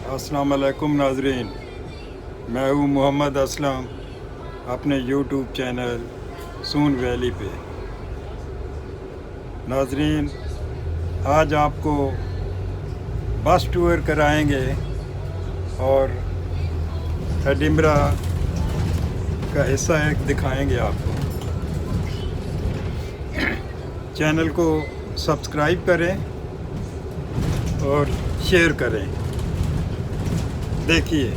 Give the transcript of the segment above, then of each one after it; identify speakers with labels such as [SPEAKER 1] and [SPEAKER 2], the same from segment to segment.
[SPEAKER 1] अस्सलाम वालेकुम नाजरीन, मैं हूँ मोहम्मद असलम अपने यूट्यूब चैनल सून वैली पे। नाजरीन, आज आपको बस टूर कराएंगे और एडिनबरा का हिस्सा एक दिखाएंगे आपको। चैनल को सब्सक्राइब करें और शेयर करें। देखिए,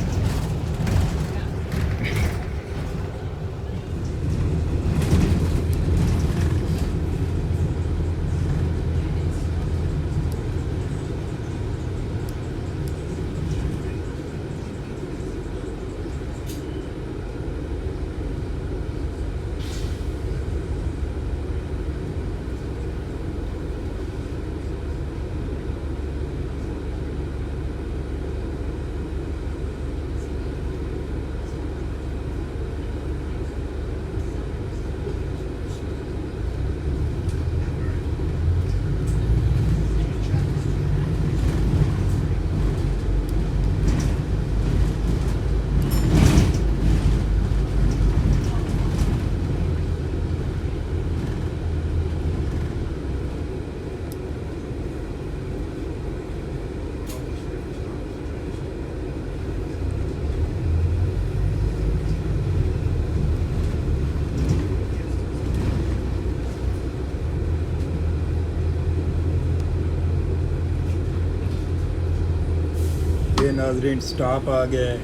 [SPEAKER 1] ये नाजरीन स्टॉप आ गया है।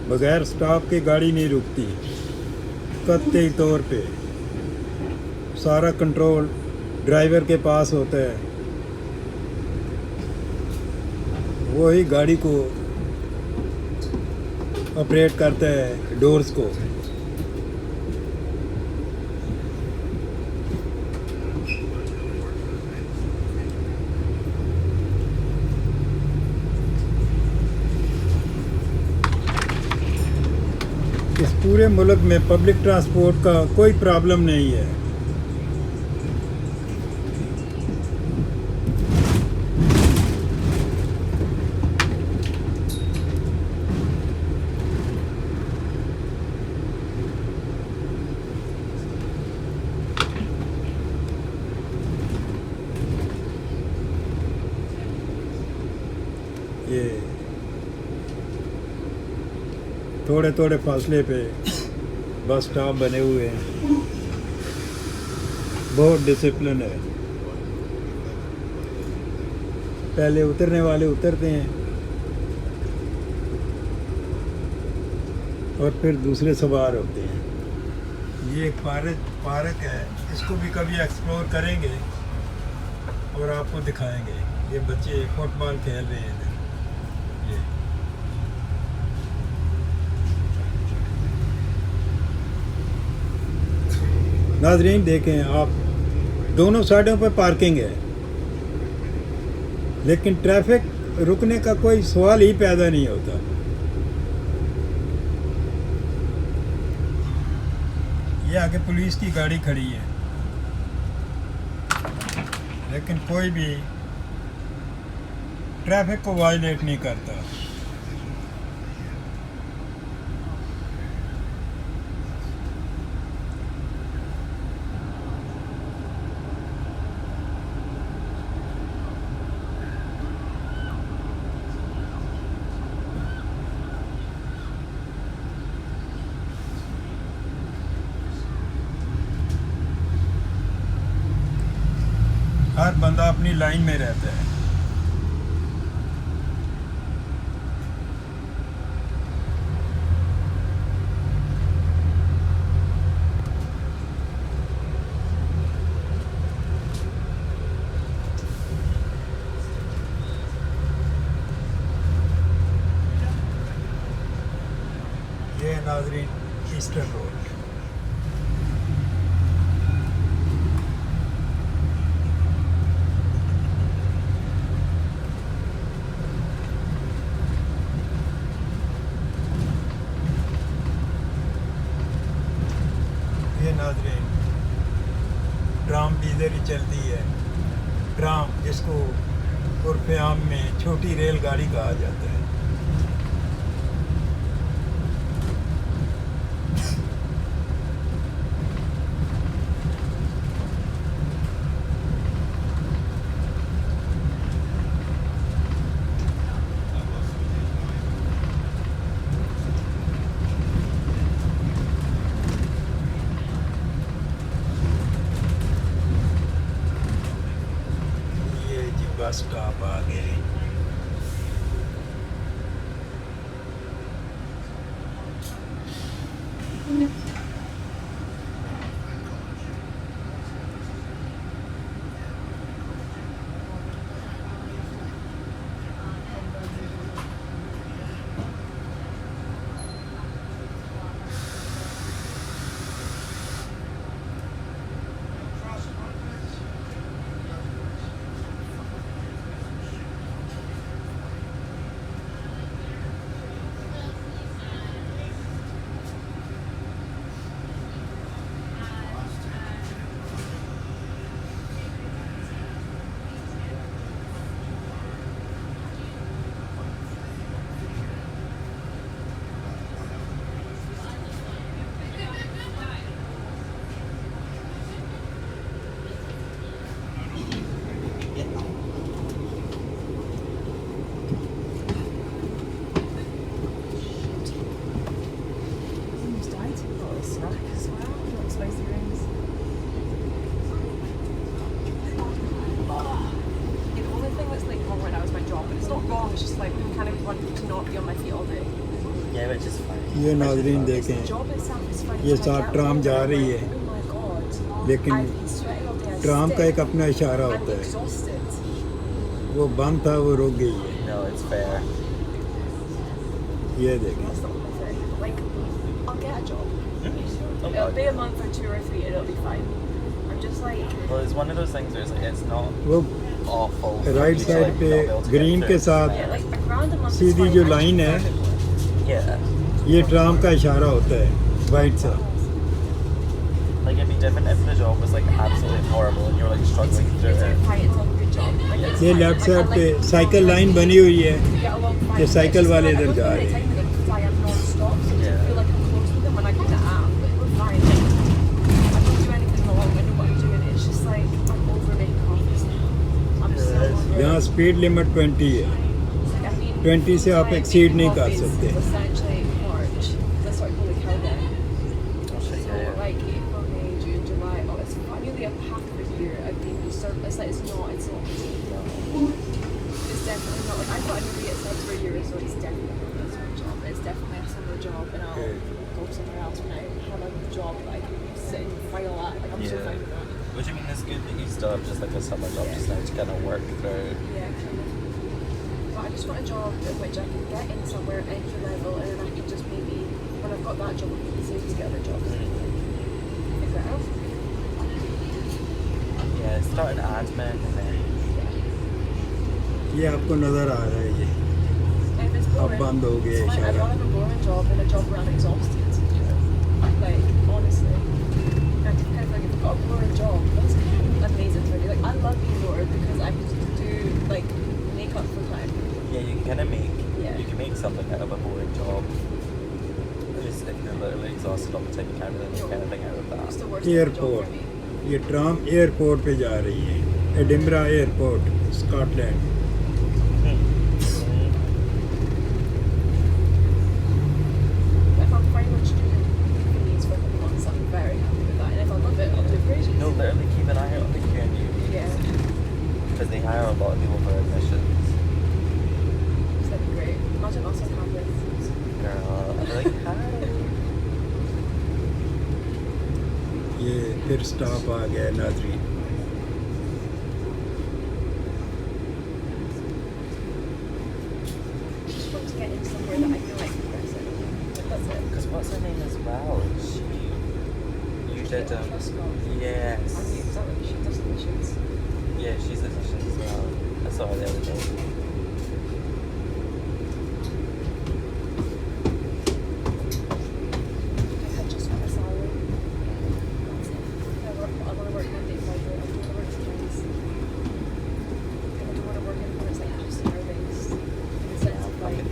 [SPEAKER 1] बगैर स्टॉप के गाड़ी नहीं रुकती। कतई तौर पे सारा कंट्रोल ड्राइवर के पास होता है, वही गाड़ी को ऑपरेट करता है, डोर्स को। इस पूरे मुल्क में पब्लिक ट्रांसपोर्ट का कोई प्रॉब्लम नहीं है। ये थोड़े थोड़े फासले पे बस स्टॉप बने हुए हैं। बहुत डिसिप्लिन है। पहले उतरने वाले उतरते हैं और फिर दूसरे सवार होते हैं। ये एक पार्क है, इसको भी कभी एक्सप्लोर करेंगे और आपको दिखाएंगे। ये बच्चे फुटबॉल खेल रहे हैं। ये नाजरीन देखें आप, दोनों साइडों पर पार्किंग है, लेकिन ट्रैफिक रुकने का कोई सवाल ही पैदा नहीं होता। ये आगे पुलिस की गाड़ी खड़ी है, लेकिन कोई भी ट्रैफिक को वायलेट नहीं करता। हर बंदा अपनी लाइन में रहता है। ये नाजरीन ईस्टर्न रोड। ये नाजरीन ट्राम भी इधर ही चलती है। ट्राम जिसको उर्फ़ आम में छोटी रेलगाड़ी कहा जाता है। ये जी बस स्टॉप आ गए।
[SPEAKER 2] Almost died. Got a snack as well. Got spicy rings. The only thing that's like wrong right now is my job, but it's not wrong. It's just like I kind of want to not be on my feet all day.
[SPEAKER 3] Yeah, which is fine.
[SPEAKER 1] ये नाज़रीन
[SPEAKER 2] The
[SPEAKER 1] देखें,
[SPEAKER 2] job itself is fine.
[SPEAKER 1] ये
[SPEAKER 2] It's my
[SPEAKER 1] साथ
[SPEAKER 2] jet
[SPEAKER 1] tram
[SPEAKER 2] lag.
[SPEAKER 1] जा
[SPEAKER 2] I'm
[SPEAKER 1] रही
[SPEAKER 2] like,
[SPEAKER 1] है,
[SPEAKER 2] oh my god.
[SPEAKER 1] लेकिन
[SPEAKER 2] I've been sweating all day. I'm
[SPEAKER 1] tram का
[SPEAKER 2] stiff.
[SPEAKER 1] एक अपना इशारा
[SPEAKER 2] I'm
[SPEAKER 1] होता है।
[SPEAKER 2] exhausted.
[SPEAKER 1] वो बंद था, वो रुक गई है।
[SPEAKER 3] No, it's fair.
[SPEAKER 1] ये देखें,
[SPEAKER 2] That's the only thing. Like, I'll get a job.
[SPEAKER 3] Oh,
[SPEAKER 2] It'll
[SPEAKER 3] God.
[SPEAKER 2] be a month or 2 or 3 and it'll be fine. I'm just like,
[SPEAKER 3] Well, it's one of those things where it's, like, it's not
[SPEAKER 1] वो
[SPEAKER 3] awful. for
[SPEAKER 1] right
[SPEAKER 3] you to,
[SPEAKER 1] side
[SPEAKER 3] like,
[SPEAKER 1] पे
[SPEAKER 3] not be able to get
[SPEAKER 1] green
[SPEAKER 3] through
[SPEAKER 1] के
[SPEAKER 3] it.
[SPEAKER 1] साथ
[SPEAKER 2] yeah, like a grand a month is
[SPEAKER 1] Sidhi
[SPEAKER 2] fine.
[SPEAKER 1] जो
[SPEAKER 2] I
[SPEAKER 1] line
[SPEAKER 2] just
[SPEAKER 1] है,
[SPEAKER 2] prefer it.
[SPEAKER 3] Yeah.
[SPEAKER 1] ये tram का इशारा होता है, वाइट सा।
[SPEAKER 3] Like, it'd be different if the job was, like, absolutely horrible and you're, like, struggling through
[SPEAKER 2] It's
[SPEAKER 3] it.
[SPEAKER 2] a fight, it's a good job. Like, it's
[SPEAKER 1] ये
[SPEAKER 2] fine.
[SPEAKER 1] Left
[SPEAKER 2] Like, I
[SPEAKER 1] side पे
[SPEAKER 2] like the
[SPEAKER 1] cycle
[SPEAKER 2] job.
[SPEAKER 1] Line बनी हुई है।
[SPEAKER 2] We get along fine.
[SPEAKER 1] ये
[SPEAKER 2] It's
[SPEAKER 1] cycle
[SPEAKER 2] just
[SPEAKER 1] वाले
[SPEAKER 2] like, I
[SPEAKER 1] इधर
[SPEAKER 2] don't
[SPEAKER 1] जा
[SPEAKER 2] feel
[SPEAKER 1] रहे
[SPEAKER 2] any
[SPEAKER 1] हैं।
[SPEAKER 2] time with them because I am non-stop, so it
[SPEAKER 3] Yeah.
[SPEAKER 2] doesn't feel like I'm close with them when I kind of am. But we're fine. Like, I don't do anything wrong. I know what I'm doing. It's just like I'm over making coffees now. I'm so over
[SPEAKER 1] यहाँ
[SPEAKER 2] it.
[SPEAKER 1] Speed limit 20 है।
[SPEAKER 2] It's like I've been
[SPEAKER 1] 20 से आप
[SPEAKER 2] trying
[SPEAKER 1] exceed
[SPEAKER 2] making
[SPEAKER 1] नहीं कर
[SPEAKER 2] coffees
[SPEAKER 1] सकते।
[SPEAKER 2] since essentially March. That's what Holy Cow Day.
[SPEAKER 3] I'll show you.
[SPEAKER 2] So like April, May, June, July, August, nearly a half of a year I've been used to it's like it's not It's definitely not like I've got a degree at Science for a year, so it's definitely not this one job. It's definitely a summer job and I'll
[SPEAKER 1] Okay.
[SPEAKER 2] go somewhere else when I have a job that I can sit and file at. Like I'm so
[SPEAKER 3] Yeah.
[SPEAKER 2] fine with that.
[SPEAKER 3] Which, I mean, it's good that you still have just, like, a summer job just now to kind of work through.
[SPEAKER 2] Yeah, kind of. But I just want a job at which I can get in somewhere entry level and then I can just maybe when I've got that job I can easily just get other jobs. Figure it out.
[SPEAKER 3] Yeah, start an admin and then...
[SPEAKER 1] ये आपको नज़र आ रहा है ये।
[SPEAKER 2] If it's
[SPEAKER 1] अब
[SPEAKER 2] boring,
[SPEAKER 1] बंद हो गया
[SPEAKER 2] it's fine. I'd
[SPEAKER 1] इशारा।
[SPEAKER 2] rather have a boring job than a job where I'm exhausted. Like, honestly. I just kind of like, if I've got a boring job, that's amazing for me. Like, I love being bored because I can just do, like, makeup full time.
[SPEAKER 3] Yeah, you can kind of make...
[SPEAKER 2] Yeah.
[SPEAKER 3] You can make something out of a boring job. Just if you're literally exhausted all the time, you can't really make anything out of
[SPEAKER 2] It's
[SPEAKER 3] that.
[SPEAKER 2] the worst kind of job
[SPEAKER 1] airport,
[SPEAKER 2] for me.
[SPEAKER 1] ये tram airport पे जा रही है, Edinburgh airport, Scotland.
[SPEAKER 2] But if I'm very much doing these for a couple months, I'm very happy with that. And if I love it, I'll do it for ages.
[SPEAKER 3] No, literally keep an eye out on the QNU
[SPEAKER 2] Yeah.
[SPEAKER 3] because they hire a lot of people for admissions.
[SPEAKER 2] So that'd be great. Imagine us on campus.
[SPEAKER 3] Girl, I'd be like, hi.
[SPEAKER 1] ये फिर stop आ गया नाज़रीन।
[SPEAKER 2] Just want to get in somewhere that I feel like progressing. Like, that's it.
[SPEAKER 3] Because what's her name as well? You did,
[SPEAKER 2] Truscott.
[SPEAKER 3] yes.
[SPEAKER 2] I knew exactly. She does admissions.
[SPEAKER 3] Yeah, she's admissions as well. I saw her the other day.
[SPEAKER 2] I had just got a salary. That's it. I want to work Monday, Friday. I don't want to work Saturdays. I don't want to work in when it's like just Saturdays.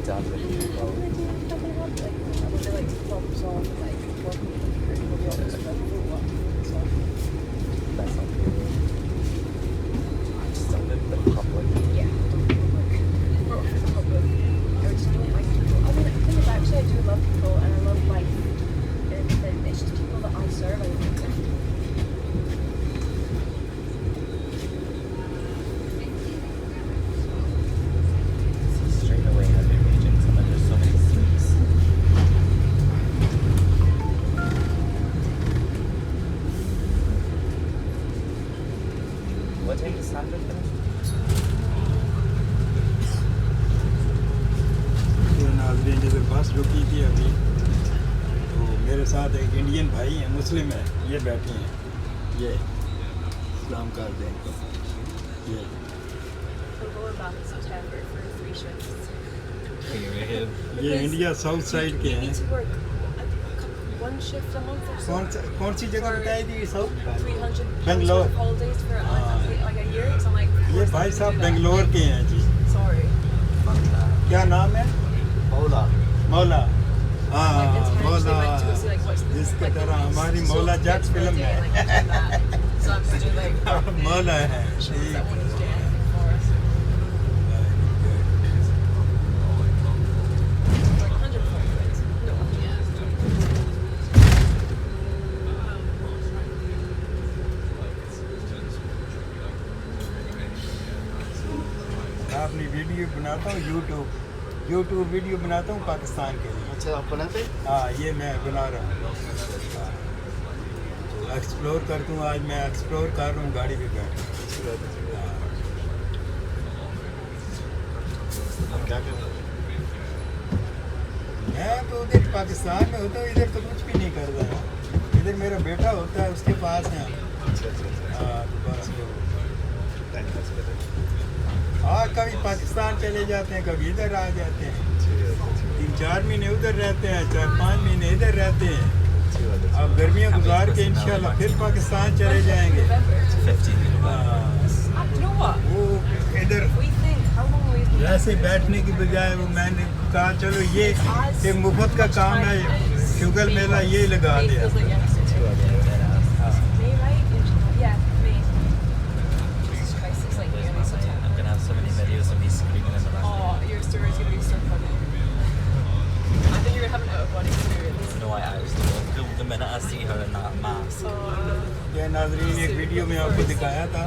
[SPEAKER 3] to have a video as well.
[SPEAKER 2] Would they like problem solve and like work on the computer in the office for full work and stuff?
[SPEAKER 3] That's not good. Just don't live the public.
[SPEAKER 2] Yeah, not for the public. I just don't like people. I mean, the thing is, actually, I do love people and I love life and everything. It's just people that I serve, I don't like them.
[SPEAKER 3] Straight away I've been reading some and there's so many streets. What time is Sandra finish?
[SPEAKER 1] तो नाज़रीन जैसे बस रुकी थी अभी, तो मेरे साथ एक इंडियन भाई हैं, मुस्लिम है, ये बैठे हैं, ये सलाम कर दें इनको, ये
[SPEAKER 2] So going back in September for 3 shifts.
[SPEAKER 3] Period.
[SPEAKER 1] ये इंडिया साउथ साइड के
[SPEAKER 2] You
[SPEAKER 1] हैं.
[SPEAKER 2] need to work one shift a month or so.
[SPEAKER 1] कौन सी जगह बताई थी south?
[SPEAKER 2] 300
[SPEAKER 1] Bengaluru.
[SPEAKER 2] holidays for like a year. So I'm like,
[SPEAKER 1] ये
[SPEAKER 2] where's
[SPEAKER 1] भाई
[SPEAKER 2] the
[SPEAKER 1] साहब
[SPEAKER 2] do that?
[SPEAKER 1] बेंगलोर के हैं जी.
[SPEAKER 2] Sorry.
[SPEAKER 1] क्या नाम है?
[SPEAKER 3] Hola.
[SPEAKER 1] मौला.
[SPEAKER 2] Like
[SPEAKER 1] हाँ
[SPEAKER 2] intentionally
[SPEAKER 1] मौला.
[SPEAKER 2] went to go see like what's the
[SPEAKER 1] जिसके
[SPEAKER 2] like,
[SPEAKER 1] तरह हमारी
[SPEAKER 2] so
[SPEAKER 1] मौला
[SPEAKER 2] good
[SPEAKER 1] जट
[SPEAKER 2] for a
[SPEAKER 1] film
[SPEAKER 2] day, like,
[SPEAKER 1] है.
[SPEAKER 2] do that. So I'm just doing like
[SPEAKER 1] मौला है.
[SPEAKER 2] shows that
[SPEAKER 1] ठीक.
[SPEAKER 2] one is doing anything for us. Like 140 quid. No.
[SPEAKER 1] मैं अपनी वीडियो बनाता हूँ यूट्यूब वीडियो बनाता हूँ पाकिस्तान के लिए.
[SPEAKER 3] अच्छा आप बनाते?
[SPEAKER 1] हाँ ये मैं बना रहा हूँ. एक्सप्लोर करता हूँ. आज मैं एक्सप्लोर कर रहा हूँ गाड़ी पे बैठ के. हाँ.
[SPEAKER 3] आप क्या करते हो?
[SPEAKER 1] मैं तो उधर पाकिस्तान में होता हूँ, इधर तो कुछ भी नहीं कर रहा. इधर मेरा बेटा होता है, उसके पास है. हाँ तो बस वो.
[SPEAKER 3] टाइम पास करते हो?
[SPEAKER 1] हाँ कभी पाकिस्तान चले जाते हैं, कभी इधर आ जाते हैं. 3-4 महीने उधर रहते हैं, 4-5 महीने इधर रहते हैं. अब गर्मियाँ गुजार के इंशाल्लाह फिर पाकिस्तान चले जाएंगे.
[SPEAKER 2] November.
[SPEAKER 3] 15
[SPEAKER 1] हाँ,
[SPEAKER 2] You know what?
[SPEAKER 1] वो इधर
[SPEAKER 2] We think how long will we
[SPEAKER 1] वैसे बैठने की बजाय वो मैंने कहा चलो ये एक मुफ्त का काम है, शुगर मेला ये लगा
[SPEAKER 2] May
[SPEAKER 1] दिया.
[SPEAKER 2] feels like yesterday.
[SPEAKER 1] हाँ.
[SPEAKER 2] May, right? Yeah, May. Jesus Christ, it's like nearly September.
[SPEAKER 3] I'm gonna have so many videos of me screaming in the background.
[SPEAKER 2] Oh, your story is gonna be so funny. I think you're gonna have an out-of-body experience.
[SPEAKER 3] You know I actually will. The minute I see her in that mask.
[SPEAKER 1] ये नाजरीन एक video में आपको दिखाया था,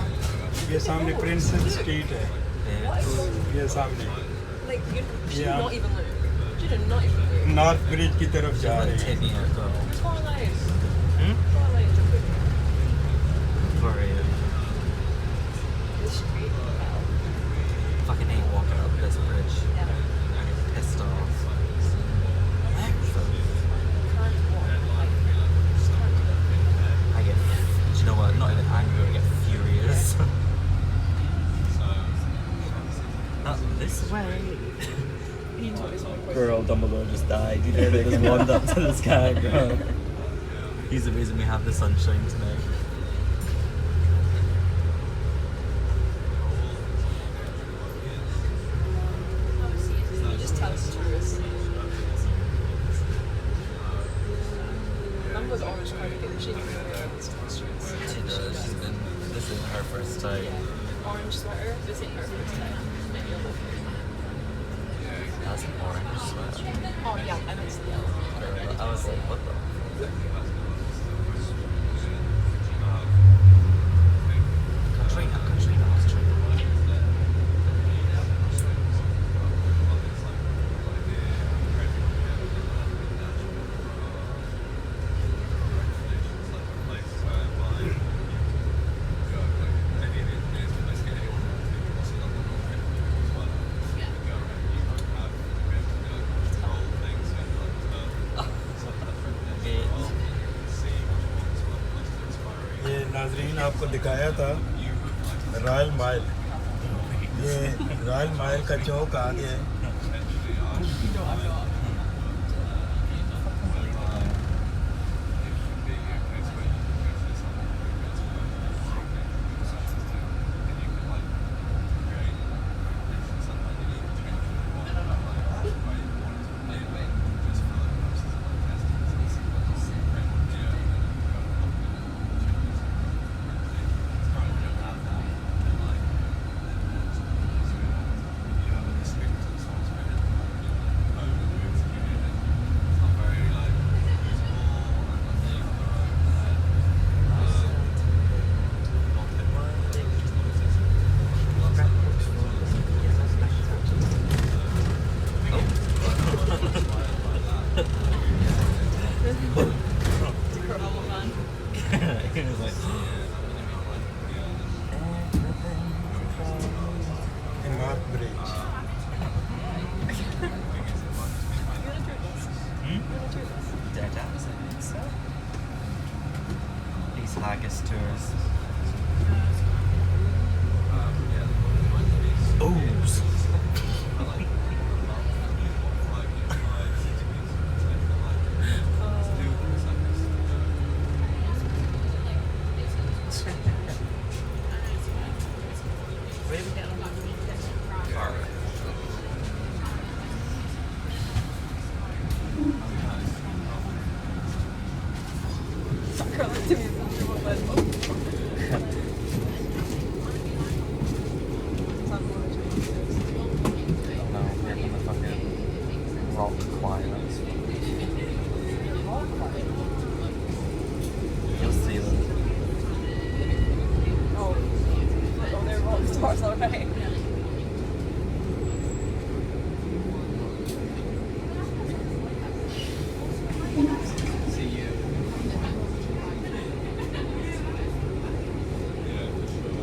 [SPEAKER 1] ये सामने princess street है, ये सामने
[SPEAKER 2] Like, you should
[SPEAKER 1] Yeah.
[SPEAKER 2] not even look. You should not even look.
[SPEAKER 1] North bridge की तरफ जा रहे हैं.
[SPEAKER 3] Taking her girl.
[SPEAKER 2] Twilight.
[SPEAKER 3] Hmm?
[SPEAKER 2] Twilight is a good
[SPEAKER 3] For real.
[SPEAKER 2] The street. Hell.
[SPEAKER 3] Fucking hate walking up this bridge.
[SPEAKER 2] Yeah.
[SPEAKER 3] I get pissed off.
[SPEAKER 2] Can't walk. Like, just can't do it.
[SPEAKER 3] I get, do you know what? Not even angry, I get furious. Not this way.
[SPEAKER 2] You told me something.
[SPEAKER 3] Girl, Dumbledore just died. He literally just wandered up to the sky, girl. He's the reason we have the sunshine tonight.
[SPEAKER 2] You just tell us tourists. Mum was orange cardigan. She didn't know where these streets.
[SPEAKER 3] She does. She's been. This isn't her first time.
[SPEAKER 2] Orange sweater. This ain't her first time. Maybe you'll look.
[SPEAKER 3] That's an orange sweater.
[SPEAKER 2] Oh yeah, I missed the yellow.
[SPEAKER 3] Girl, I was like, what the? Katrina, Katrina, Katrina.
[SPEAKER 1] ये नाजरीन आपको दिखाया था royal mile. ये royal mile का चौक आ गया है.
[SPEAKER 3] rock choirs. You'll see them.
[SPEAKER 2] Oh, they're rock stars already.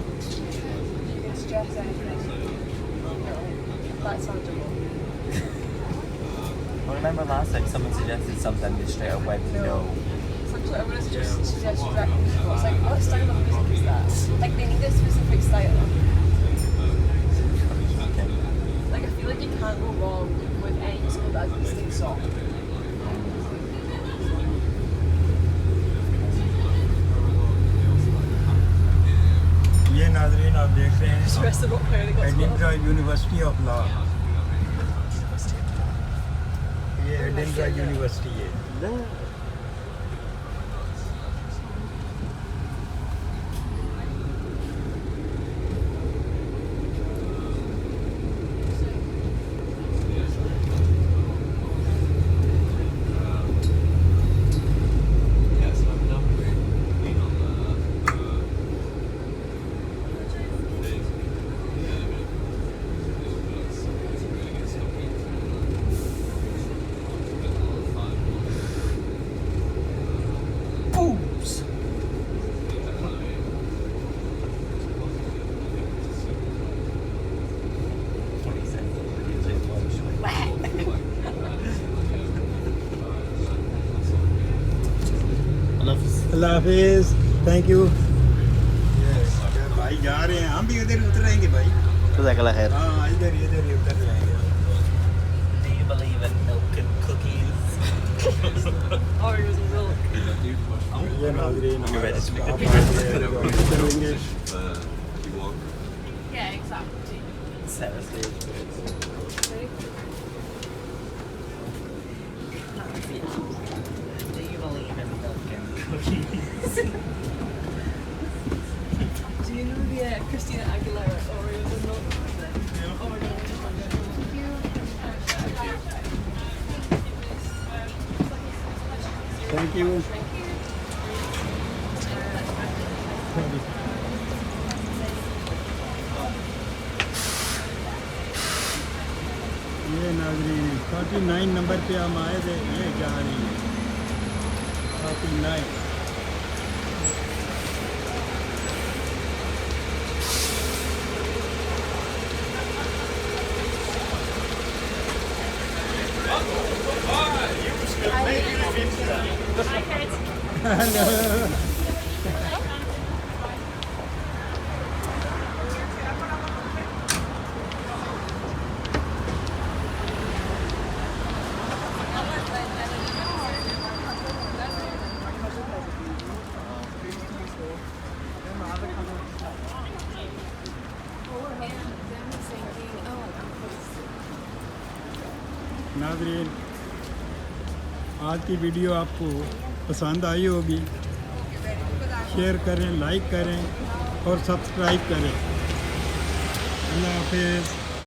[SPEAKER 2] It's just anything. That sounds cool.
[SPEAKER 3] Well, remember last time someone suggested something they straight up went no.
[SPEAKER 2] Sometimes I'm gonna suggest direct musical. It's like, what style of music is that? Like, they need a specific style.
[SPEAKER 3] Okay.
[SPEAKER 2] Like, I feel like you can't go wrong with any musical that has a distinct song.
[SPEAKER 1] ये नाजरीन आप देख रहे
[SPEAKER 2] Just
[SPEAKER 1] हैं
[SPEAKER 2] rest of rock player they got as well.
[SPEAKER 1] Edinburgh university of law ये Edinburgh university है
[SPEAKER 3] Oops.
[SPEAKER 1] Allah Hafiz thank you भाई जा रहे हैं हम भी उधर उतरेंगे भाई
[SPEAKER 3] جزاك الله خير.
[SPEAKER 1] हाँ इधर इधर ही उतर जाएंगे
[SPEAKER 3] Do you believe in milk and cookies?
[SPEAKER 2] Oreos and milk.
[SPEAKER 1] ये नाजरीन
[SPEAKER 3] You're ready to make a
[SPEAKER 1] आप करेंगे
[SPEAKER 2] Yeah, exactly.
[SPEAKER 3] Sarah stage. Do you believe in milk and cookies?
[SPEAKER 2] Do you know the Christina Aguilera Oreos and milk? Oh my god.
[SPEAKER 1] Thank you ये नाजरीन 49 number पे हम आए थे ये जा रही है 49 Hello. नाज़रीन आज की वीडियो आपको पसंद आई होगी शेयर करें लाइक करें और सब्सक्राइब करें अल्लाह हाफिज़